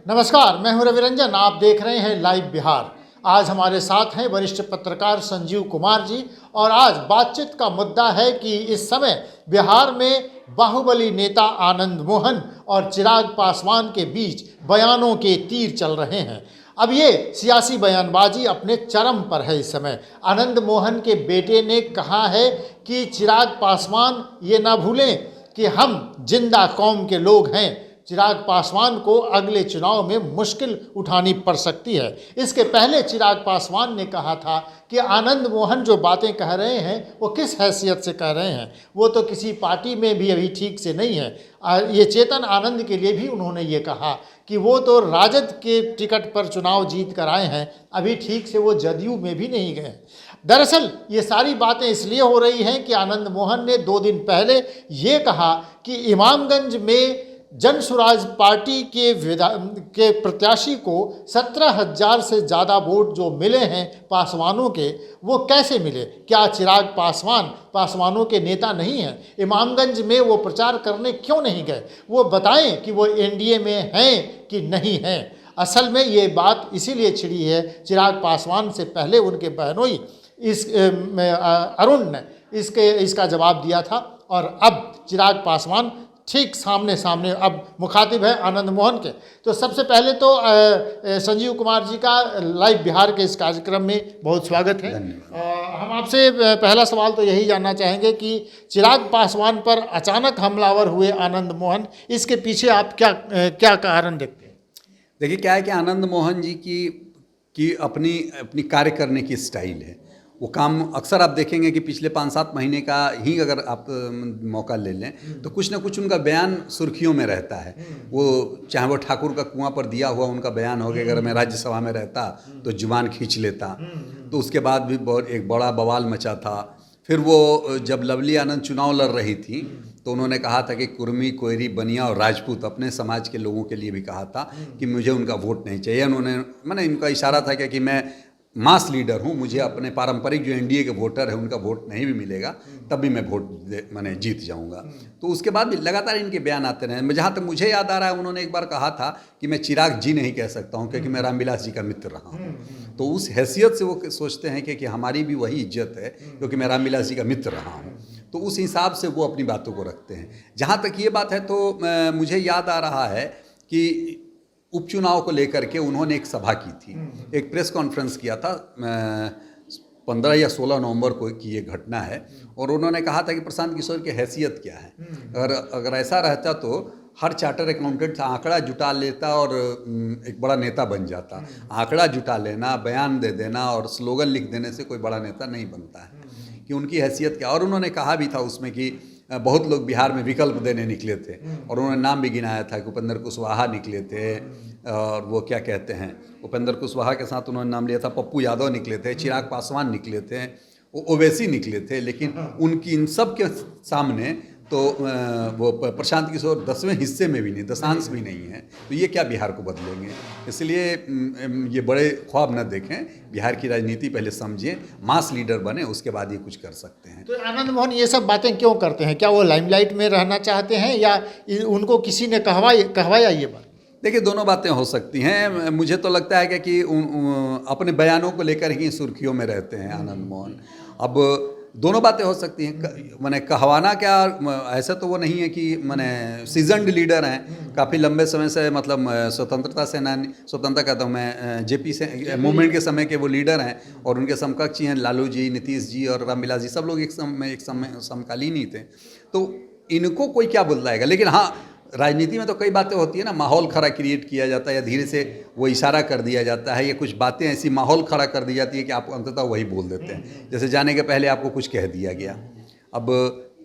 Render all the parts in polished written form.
नमस्कार, मैं हूं रविरंजन। आप देख रहे हैं लाइव बिहार। आज हमारे साथ हैं वरिष्ठ पत्रकार संजीव कुमार जी और आज बातचीत का मुद्दा है कि इस समय बिहार में बाहुबली नेता आनंद मोहन और चिराग पासवान के बीच बयानों के तीर चल रहे हैं। अब ये सियासी बयानबाजी अपने चरम पर है इस समय। आनंद मोहन के बेटे ने कहा है कि चिराग पासवान ये ना भूलें कि हम जिंदा कौम के लोग हैं। चिराग पासवान को अगले चुनाव में मुश्किल उठानी पड़ सकती है। इसके पहले चिराग पासवान ने कहा था कि आनंद मोहन जो बातें कह रहे हैं वो किस हैसियत से कह रहे हैं, वो तो किसी पार्टी में भी अभी ठीक से नहीं है। ये चेतन आनंद के लिए भी उन्होंने ये कहा कि वो तो राजद के टिकट पर चुनाव जीत कर आए हैं, अभी ठीक से वो जदयू में भी नहीं गए। दरअसल ये सारी बातें इसलिए हो रही हैं कि आनंद मोहन ने 2 दिन पहले ये कहा कि इमामगंज में जन स्वराज पार्टी के प्रत्याशी को 17,000 से ज़्यादा वोट जो मिले हैं पासवानों के, वो कैसे मिले? क्या चिराग पासवान पासवानों के नेता नहीं हैं? इमामगंज में वो प्रचार करने क्यों नहीं गए? वो बताएं कि वो एनडीए में हैं कि नहीं हैं। असल में ये बात इसीलिए छिड़ी है, चिराग पासवान से पहले उनके बहनोई अरुण ने इसका जवाब दिया था और अब चिराग पासवान ठीक सामने सामने अब मुखातिब है आनंद मोहन के। तो सबसे पहले तो संजीव कुमार जी का लाइव बिहार के इस कार्यक्रम में बहुत स्वागत है। हम आपसे पहला सवाल तो यही जानना चाहेंगे कि चिराग पासवान पर अचानक हमलावर हुए आनंद मोहन, इसके पीछे आप क्या कारण देखते हैं? देखिए, क्या है कि आनंद मोहन जी की अपनी कार्य करने की स्टाइल है। वो काम अक्सर आप देखेंगे कि पिछले 5-7 महीने का ही अगर आप मौका ले लें तो कुछ ना कुछ उनका बयान सुर्खियों में रहता है। वो चाहे वो ठाकुर का कुआं पर दिया हुआ उनका बयान हो गया, अगर मैं राज्यसभा में रहता तो जुबान खींच लेता, तो उसके बाद भी एक बड़ा बवाल मचा था। फिर वो जब लवली आनंद चुनाव लड़ रही थी तो उन्होंने कहा था कि कुर्मी, कोयरी, बनिया और राजपूत अपने समाज के लोगों के लिए भी कहा था कि मुझे उनका वोट नहीं चाहिए। उन्होंने मैंने इनका इशारा था कि मैं मास लीडर हूँ, मुझे अपने पारंपरिक जो एनडीए के वोटर है उनका वोट नहीं भी मिलेगा तब भी मैं वोट जीत जाऊँगा। तो उसके बाद भी लगातार इनके बयान आते रहे। जहाँ तक मुझे याद आ रहा है, उन्होंने एक बार कहा था कि मैं चिराग जी नहीं कह सकता हूँ क्योंकि मैं रामविलास जी का मित्र रहा हूँ। तो उस हैसियत से वो सोचते हैं कि हमारी भी वही इज्जत है क्योंकि मैं रामविलास जी का मित्र रहा हूँ। तो उस हिसाब से वो अपनी बातों को रखते हैं। जहाँ तक ये बात है तो मुझे याद आ रहा है कि उपचुनाव को लेकर के उन्होंने एक सभा की थी, एक प्रेस कॉन्फ्रेंस किया था 15 या 16 नवंबर को की ये घटना है। और उन्होंने कहा था कि प्रशांत किशोर की हैसियत क्या है। अगर ऐसा रहता तो हर चार्टर अकाउंटेंट आंकड़ा जुटा लेता और एक बड़ा नेता बन जाता। आंकड़ा जुटा लेना, बयान दे देना और स्लोगन लिख देने से कोई बड़ा नेता नहीं बनता है कि उनकी हैसियत क्या। और उन्होंने कहा भी था उसमें कि बहुत लोग बिहार में विकल्प देने निकले थे और उन्होंने नाम भी गिनाया था कि उपेंद्र कुशवाहा निकले थे और वो क्या कहते हैं, उपेंद्र कुशवाहा के साथ उन्होंने नाम लिया था पप्पू यादव निकले थे, चिराग पासवान निकले थे, ओवैसी निकले थे। लेकिन उनकी इन सब के सामने तो वो प्रशांत किशोर 10वें हिस्से में भी नहीं, दशांश भी नहीं है। तो ये क्या बिहार को बदलेंगे? इसलिए ये बड़े ख्वाब न देखें, बिहार की राजनीति पहले समझें, मास लीडर बने, उसके बाद ये कुछ कर सकते हैं। तो आनंद मोहन ये सब बातें क्यों करते हैं? क्या वो लाइमलाइट में रहना चाहते हैं या उनको किसी ने कहवाया ये बात? देखिए, दोनों बातें हो सकती हैं। मुझे तो लगता है कि अपने बयानों को लेकर ही सुर्खियों में रहते हैं आनंद मोहन। अब दोनों बातें हो सकती हैं। मैंने कहवाना क्या, ऐसा तो वो नहीं है कि मैंने सीजन्ड लीडर हैं, काफ़ी लंबे समय से, मतलब स्वतंत्रता कहता हूँ मैं, जेपी से मूवमेंट के समय के वो लीडर हैं और उनके समकक्षी हैं लालू जी, नीतीश जी और रामविलास जी, सब लोग एक समय समकालीन ही थे। तो इनको कोई क्या बदलाएगा? लेकिन हाँ, राजनीति में तो कई बातें होती है ना, माहौल खड़ा क्रिएट किया जाता है या धीरे से वो इशारा कर दिया जाता है या कुछ बातें ऐसी माहौल खड़ा कर दी जाती है कि आप अंततः वही बोल देते हैं। जैसे जाने के पहले आपको कुछ कह दिया गया। अब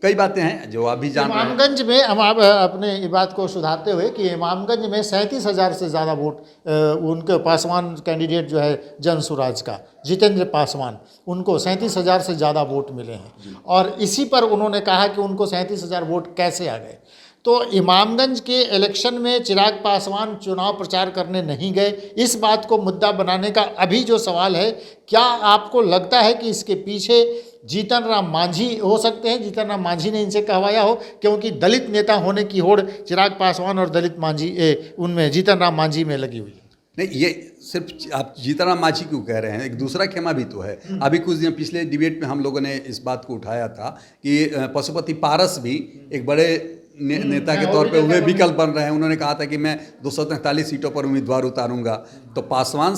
कई बातें हैं जो आप भी जान रहे हैं। इमामगंज में हम आप अपने बात को सुधारते हुए कि इमामगंज में 37,000 से ज़्यादा वोट उनके पासवान कैंडिडेट जो है जन स्वराज का, जितेंद्र पासवान, उनको 37,000 से ज़्यादा वोट मिले हैं। और इसी पर उन्होंने कहा कि उनको 37,000 वोट कैसे आ गए। तो इमामगंज के इलेक्शन में चिराग पासवान चुनाव प्रचार करने नहीं गए, इस बात को मुद्दा बनाने का अभी जो सवाल है, क्या आपको लगता है कि इसके पीछे जीतन राम मांझी हो सकते हैं? जीतन राम मांझी ने इनसे कहवाया हो, क्योंकि दलित नेता होने की होड़ चिराग पासवान और दलित मांझी उनमें जीतन राम मांझी में लगी हुई है। नहीं, ये सिर्फ आप जीतनराम मांझी क्यों कह रहे हैं, एक दूसरा खेमा भी तो है। अभी कुछ दिन पिछले डिबेट में हम लोगों ने इस बात को उठाया था कि पशुपति पारस भी एक बड़े नेता के तौर पे वे विकल्प बन रहे हैं। उन्होंने कहा था कि मैं 243 सीटों पर उम्मीदवार उतारूंगा। तो पासवान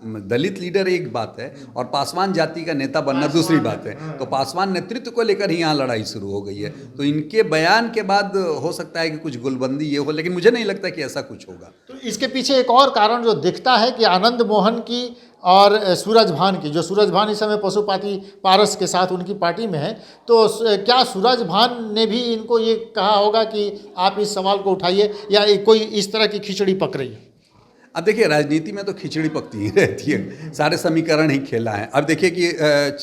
दलित लीडर एक बात है और पासवान जाति का नेता बनना दूसरी बात है। तो पासवान नेतृत्व को लेकर ही यहाँ लड़ाई शुरू हो गई है। तो इनके बयान के बाद हो सकता है कि कुछ गुलबंदी ये हो, लेकिन मुझे नहीं लगता कि ऐसा कुछ होगा। तो इसके पीछे एक और कारण जो दिखता है कि आनंद मोहन की और सूरज भान की, जो सूरज भान इस समय पशुपति पारस के साथ उनकी पार्टी में है, तो क्या सूरज भान ने भी इनको ये कहा होगा कि आप इस सवाल को उठाइए, या कोई इस तरह की खिचड़ी पक रही है? अब देखिए, राजनीति में तो खिचड़ी पकती ही रहती है, सारे समीकरण ही खेला है। अब देखिए कि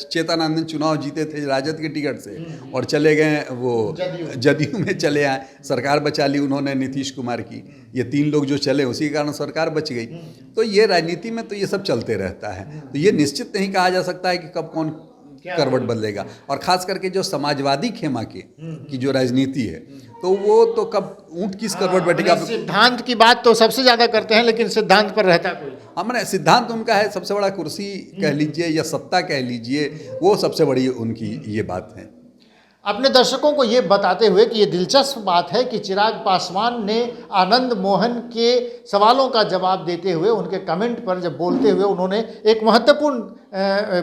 चेतनानंद चुनाव जीते थे राजद के टिकट से और चले गए वो जदयू में चले आए, सरकार बचा ली उन्होंने नीतीश कुमार की। ये 3 लोग जो चले उसी के कारण सरकार बच गई। तो ये राजनीति में तो ये सब चलते रहता है। तो ये निश्चित नहीं कहा जा सकता है कि कब कौन करवट बदलेगा। और ख़ास करके जो समाजवादी खेमा की जो राजनीति है, तो वो तो कब ऊंट किस करवट बैठेगा। सिद्धांत की बात तो सबसे ज़्यादा करते हैं, लेकिन सिद्धांत पर रहता कोई। हमारे सिद्धांत उनका है, सबसे बड़ा कुर्सी कह लीजिए या सत्ता कह लीजिए, वो सबसे बड़ी उनकी ये बात है। अपने दर्शकों को ये बताते हुए कि ये दिलचस्प बात है कि चिराग पासवान ने आनंद मोहन के सवालों का जवाब देते हुए, उनके कमेंट पर जब बोलते हुए, उन्होंने एक महत्वपूर्ण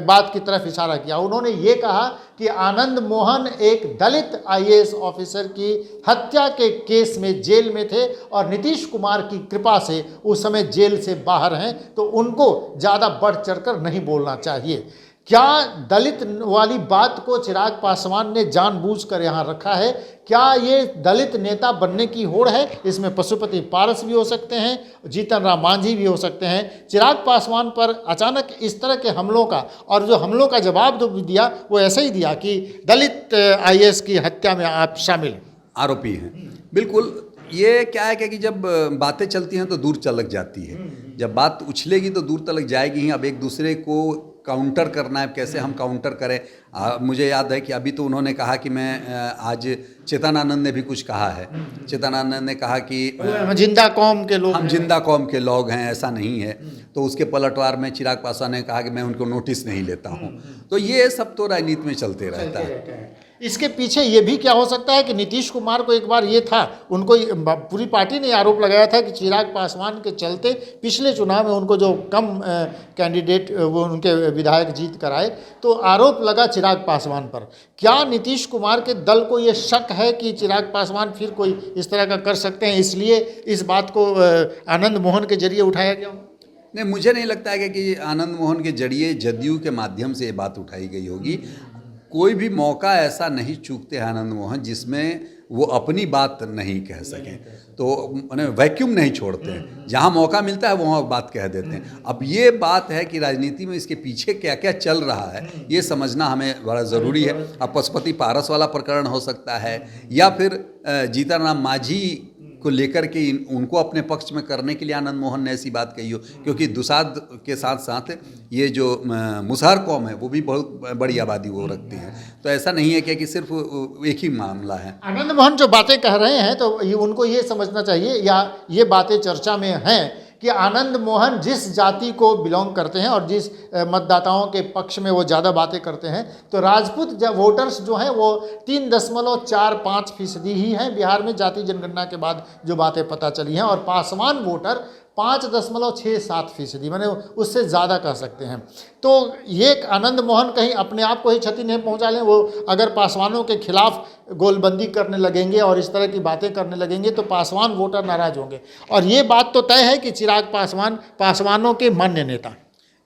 बात की तरफ इशारा किया। उन्होंने ये कहा कि आनंद मोहन एक दलित IAS ऑफिसर की हत्या के केस में जेल में थे और नीतीश कुमार की कृपा से उस समय जेल से बाहर हैं, तो उनको ज़्यादा बढ़ चढ़कर नहीं बोलना चाहिए। क्या दलित वाली बात को चिराग पासवान ने जानबूझकर यहाँ रखा है? क्या ये दलित नेता बनने की होड़ है? इसमें पशुपति पारस भी हो सकते हैं, जीतन राम मांझी भी हो सकते हैं। चिराग पासवान पर अचानक इस तरह के हमलों का, और जो हमलों का जवाब जो दिया वो ऐसे ही दिया कि दलित IAS की हत्या में आप शामिल आरोपी हैं। बिल्कुल, ये क्या है कि जब बातें चलती हैं तो दूर चलक जाती है, जब बात उछलेगी तो दूर तलक जाएगी ही। अब एक दूसरे को काउंटर करना है, कैसे हम काउंटर करें। मुझे याद है कि अभी तो उन्होंने कहा कि मैं आज चेतनानंद ने भी कुछ कहा है। चेतनानंद ने कहा कि जिंदा कौम के लोग, हम जिंदा कौम के लोग हैं, ऐसा नहीं है। तो उसके पलटवार में चिराग पासवान ने कहा कि मैं उनको नोटिस नहीं लेता हूँ। तो ये सब तो राजनीति में चलते रहता है। इसके पीछे ये भी क्या हो सकता है कि नीतीश कुमार को एक बार ये था, उनको पूरी पार्टी ने आरोप लगाया था कि चिराग पासवान के चलते पिछले चुनाव में उनको जो कम कैंडिडेट वो उनके विधायक जीत कर आए, तो आरोप लगा चिराग पासवान पर। क्या नीतीश कुमार के दल को ये शक है कि चिराग पासवान फिर कोई इस तरह का कर सकते हैं, इसलिए इस बात को आनंद मोहन के जरिए उठाया गया? नहीं, मुझे नहीं लगता है कि आनंद मोहन के जरिए जदयू के माध्यम से ये बात उठाई गई होगी। कोई भी मौका ऐसा नहीं चूकते हैं आनंद मोहन जिसमें वो अपनी बात नहीं कह सकें। तो उन्हें वैक्यूम नहीं छोड़ते हैं, जहाँ मौका मिलता है वहाँ बात कह देते हैं। अब ये बात है कि राजनीति में इसके पीछे क्या क्या चल रहा है ये समझना हमें बड़ा ज़रूरी है। अब पशुपति पारस वाला प्रकरण हो सकता है, या फिर जीतन राम मांझी को लेकर के उनको अपने पक्ष में करने के लिए आनंद मोहन ने ऐसी बात कही हो, क्योंकि दुसाध के साथ साथ ये जो मुसहर कौम है वो भी बहुत बड़ी आबादी वो रखती है। तो ऐसा नहीं है कि सिर्फ एक ही मामला है। आनंद मोहन जो बातें कह रहे हैं तो उनको ये समझना चाहिए, या ये बातें चर्चा में हैं कि आनंद मोहन जिस जाति को बिलोंग करते हैं और जिस मतदाताओं के पक्ष में वो ज़्यादा बातें करते हैं, तो राजपूत वोटर्स जो हैं वो 3.45% ही हैं बिहार में जाति जनगणना के बाद जो बातें पता चली हैं, और पासवान वोटर 5.67%, मैंने उससे ज़्यादा कह सकते हैं। तो ये आनंद मोहन कहीं अपने आप को ही क्षति नहीं पहुंचा लें। वो अगर पासवानों के खिलाफ गोलबंदी करने लगेंगे और इस तरह की बातें करने लगेंगे तो पासवान वोटर नाराज होंगे। और ये बात तो तय है कि चिराग पासवान पासवानों के मान्य नेता।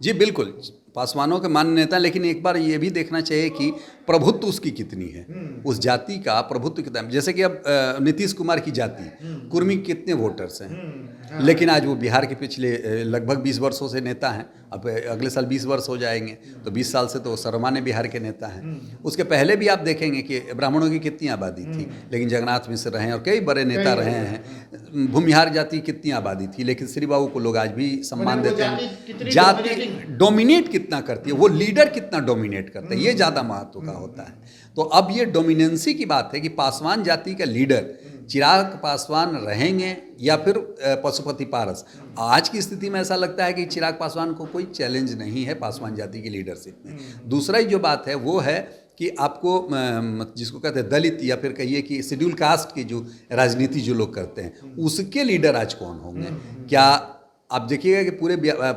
जी बिल्कुल, पासवानों के मान्य नेता, लेकिन एक बार ये भी देखना चाहिए कि प्रभुत्व उसकी कितनी है, उस जाति का प्रभुत्व कितना है। जैसे कि अब नीतीश कुमार की जाति कुर्मी कितने वोटर्स हैं, लेकिन आज वो बिहार के पिछले लगभग 20 वर्षों से नेता हैं। अब अगले साल 20 वर्ष हो जाएंगे, तो 20 साल से तो सर्वमान्य बिहार के नेता हैं। उसके पहले भी आप देखेंगे कि ब्राह्मणों की कितनी आबादी थी, लेकिन जगन्नाथ मिश्र रहे और कई बड़े नेता रहे हैं। भूमिहार जाति की कितनी आबादी थी, लेकिन श्री बाबू को लोग आज भी सम्मान देते हैं। जाति डोमिनेट कितना करती है, वो लीडर कितना डोमिनेट करता है, ये ज़्यादा महत्व का होता है। तो अब ये डोमिनेंसी की बात है कि पासवान जाति का लीडर चिराग पासवान रहेंगे या फिर पशुपति पारस। आज की स्थिति में ऐसा लगता है कि चिराग पासवान को कोई चैलेंज नहीं है पासवान जाति की लीडरशिप में। दूसरा ही जो बात है वो है कि आपको जिसको कहते हैं दलित या फिर कहिए कि शेड्यूल कास्ट की जो राजनीति जो लोग करते हैं, उसके लीडर आज कौन होंगे। क्या आप देखिएगा कि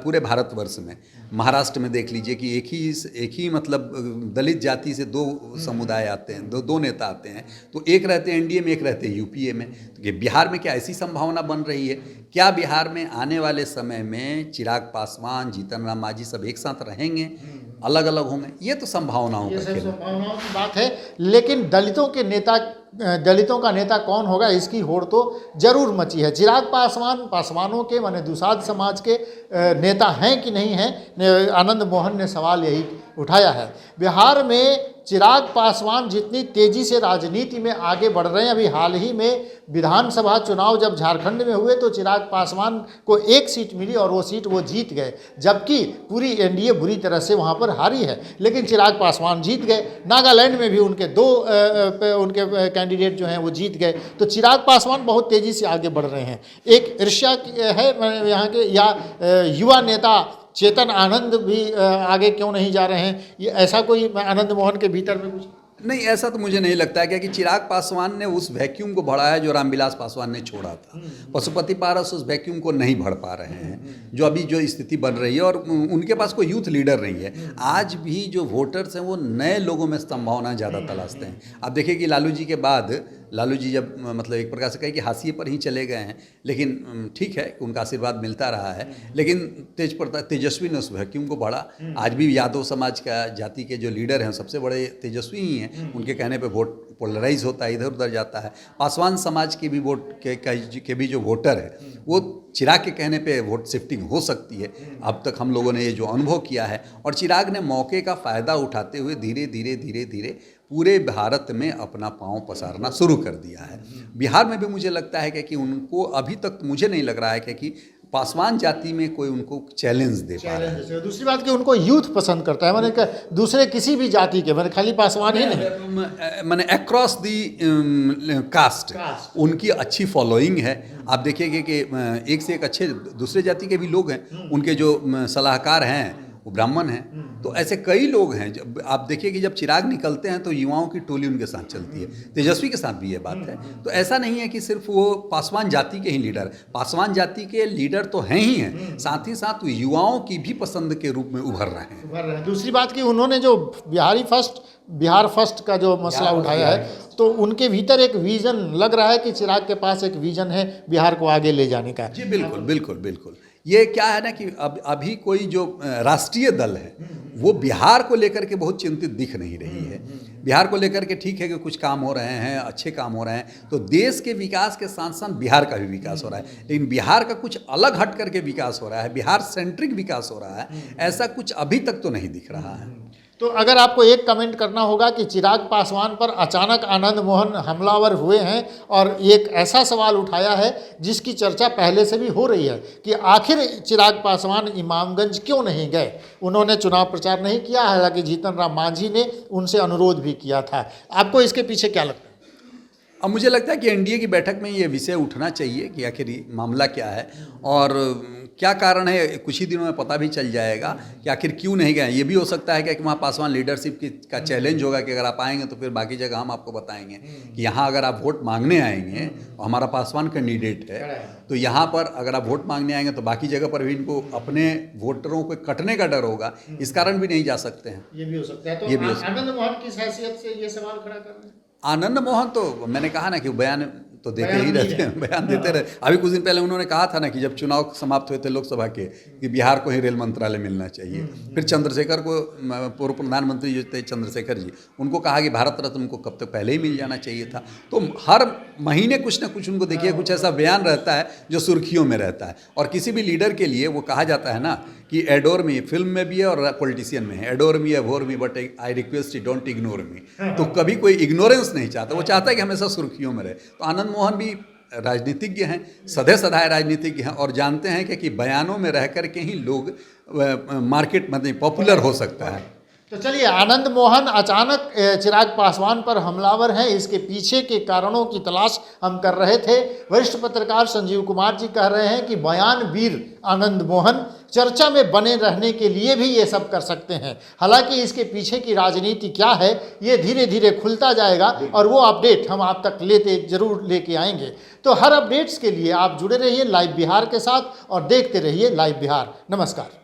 पूरे भारतवर्ष में महाराष्ट्र में देख लीजिए कि एक ही मतलब दलित जाति से दो समुदाय आते हैं, दो नेता आते हैं। तो एक रहते हैं एनडीए में, एक रहते हैं यूपीए में। तो ये बिहार में क्या ऐसी संभावना बन रही है? क्या बिहार में आने वाले समय में चिराग पासवान, जीतन राम मांझी सब एक साथ रहेंगे, अलग अलग होंगे? ये तो संभावनाओं का खेल है। संभावनाओं की बात है, लेकिन दलितों का नेता कौन होगा, इसकी होड़ तो जरूर मची है। चिराग पासवान पासवानों के माने दुसाध समाज के नेता हैं कि नहीं हैं, आनंद मोहन ने सवाल यही उठाया है। बिहार में चिराग पासवान जितनी तेजी से राजनीति में आगे बढ़ रहे हैं, अभी हाल ही में विधानसभा चुनाव जब झारखंड में हुए तो चिराग पासवान को एक सीट मिली और वो सीट वो जीत गए, जबकि पूरी एनडीए बुरी तरह से वहाँ पर हारी है, लेकिन चिराग पासवान जीत गए। नागालैंड में भी उनके उनके कैंडिडेट जो हैं वो जीत गए। तो चिराग पासवान बहुत तेज़ी से आगे बढ़ रहे हैं। एक ईर्ष्या है यहाँ के या युवा नेता चेतन आनंद भी आगे क्यों नहीं जा रहे हैं, ये ऐसा कोई आनंद मोहन के भीतर में कुछ नहीं, ऐसा तो मुझे नहीं लगता है, क्योंकि चिराग पासवान ने उस वैक्यूम को बढ़ाया जो रामविलास पासवान ने छोड़ा था। पशुपति पारस उस वैक्यूम को नहीं भर पा रहे हैं जो अभी जो स्थिति बन रही है, और उनके पास कोई यूथ लीडर नहीं है। आज भी जो वोटर्स हैं वो नए लोगों में संभावना ज़्यादा तलाशते हैं। आप देखिए कि लालू जी के बाद लालू जी जब मतलब एक प्रकार से कहे कि हाशिए पर ही चले गए हैं, लेकिन ठीक है कि उनका आशीर्वाद मिलता रहा है, लेकिन तेजस्वी ने उस वैक्यूम को बढ़ा। आज भी यादव समाज का जाति के जो लीडर हैं सबसे बड़े तेजस्वी ही हैं, उनके कहने पे वोट पोलराइज होता है, इधर उधर जाता है। पासवान समाज के भी वोट के भी जो वोटर है वो चिराग के कहने पे वोट शिफ्टिंग हो सकती है। अब तक हम लोगों ने ये जो अनुभव किया है, और चिराग ने मौके का फ़ायदा उठाते हुए धीरे धीरे पूरे भारत में अपना पांव पसारना शुरू कर दिया है। बिहार में भी मुझे लगता है कि उनको अभी तक मुझे नहीं लग रहा है कि पासवान जाति में कोई उनको चैलेंज दे पा रहा है। दूसरी बात कि उनको यूथ पसंद करता है, मैंने दूसरे किसी भी जाति के, मैंने खाली पासवान ही नहीं, मैंने अक्रॉस दी कास्ट उनकी अच्छी फॉलोइंग है। आप देखिएगा कि एक से एक अच्छे दूसरे जाति के भी लोग हैं, उनके जो सलाहकार हैं वो ब्राह्मण हैं। तो ऐसे कई लोग हैं। जब आप देखिए कि जब चिराग निकलते हैं तो युवाओं की टोली उनके साथ चलती है। तेजस्वी के साथ भी ये बात है। तो ऐसा नहीं है कि सिर्फ वो पासवान जाति के ही लीडर, पासवान जाति के लीडर तो हैं ही हैं, साथ ही साथ युवाओं की भी पसंद के रूप में उभर रहे हैं। दूसरी बात कि उन्होंने जो बिहार फर्स्ट का जो मसला उठाया है, तो उनके भीतर एक विजन लग रहा है कि चिराग के पास एक विजन है बिहार को आगे ले जाने का। जी बिल्कुल बिल्कुल बिल्कुल। ये क्या है ना कि अभी कोई जो राष्ट्रीय दल है वो बिहार को लेकर के बहुत चिंतित दिख नहीं रही है। बिहार को लेकर के ठीक है कि कुछ काम हो रहे हैं, अच्छे काम हो रहे हैं, तो देश के विकास के साथ साथ बिहार का भी विकास हो रहा है, लेकिन बिहार का कुछ अलग हट करके विकास हो रहा है, बिहार सेंट्रिक विकास हो रहा है, ऐसा कुछ अभी तक तो नहीं दिख रहा है। तो अगर आपको एक कमेंट करना होगा कि चिराग पासवान पर अचानक आनंद मोहन हमलावर हुए हैं और एक ऐसा सवाल उठाया है जिसकी चर्चा पहले से भी हो रही है कि आखिर चिराग पासवान इमामगंज क्यों नहीं गए। उन्होंने चुनाव प्रचार नहीं किया, हालांकि जीतन राम मांझी ने उनसे अनुरोध भी किया था। आपको इसके पीछे क्या लगता है? अब मुझे लगता है कि एनडीए की बैठक में ये विषय उठना चाहिए कि आखिर मामला क्या है और क्या कारण है। कुछ ही दिनों में पता भी चल जाएगा कि आखिर क्यों नहीं गए। ये भी हो सकता है कि वहाँ पासवान लीडरशिप का चैलेंज होगा कि अगर आप आएंगे तो फिर बाकी जगह हम आपको बताएंगे कि यहाँ अगर आप वोट मांगने आएंगे और हमारा पासवान कैंडिडेट है, तो यहाँ पर अगर आप वोट मांगने आएंगे तो बाकी जगह पर भी इनको अपने वोटरों को कटने का डर होगा, इस कारण भी नहीं जा सकते हैं। ये भी हो सकता है। तो आनंद मोहन किस हैसियत से ये सवाल खड़ा कर रहे हैं? आनंद मोहन तो मैंने कहा ना कि बयान तो देते ही रहते हैं, बयान देते रहे। अभी कुछ दिन पहले उन्होंने कहा था ना कि जब चुनाव समाप्त हुए थे लोकसभा के, कि बिहार को ही रेल मंत्रालय मिलना चाहिए। फिर चंद्रशेखर को, पूर्व प्रधानमंत्री जो थे चंद्रशेखर जी, उनको कहा कि भारत रत्न उनको कब तक पहले ही मिल जाना चाहिए था। तो हर महीने कुछ ना कुछ उनको देखिए कुछ ऐसा बयान रहता है जो सुर्खियों में रहता है। और किसी भी लीडर के लिए वो कहा जाता है ना कि एडोर मी, फिल्म में भी है और पॉलिटिशियन में है, adore me, Abor me, but I request you don't ignore me. तो कभी कोई इग्नोरेंस नहीं चाहता, वो चाहता है कि हमेशा सुर्खियों में रहे। तो आनंद मोहन भी राजनीतिज्ञ हैं, सधे सधाए राजनीतिज्ञ हैं, और जानते हैं कि बयानों में रह कर के ही लोग मार्केट मतलब पॉपुलर हो सकता है। तो चलिए, आनंद मोहन अचानक चिराग पासवान पर हमलावर हैं, इसके पीछे के कारणों की तलाश हम कर रहे थे। वरिष्ठ पत्रकार संजीव कुमार जी कह रहे हैं कि बयान वीर आनंद मोहन चर्चा में बने रहने के लिए भी ये सब कर सकते हैं। हालांकि इसके पीछे की राजनीति क्या है ये धीरे धीरे खुलता जाएगा और वो अपडेट हम आप तक जरूर लेके आएंगे। तो हर अपडेट्स के लिए आप जुड़े रहिए लाइव बिहार के साथ और देखते रहिए लाइव बिहार। नमस्कार।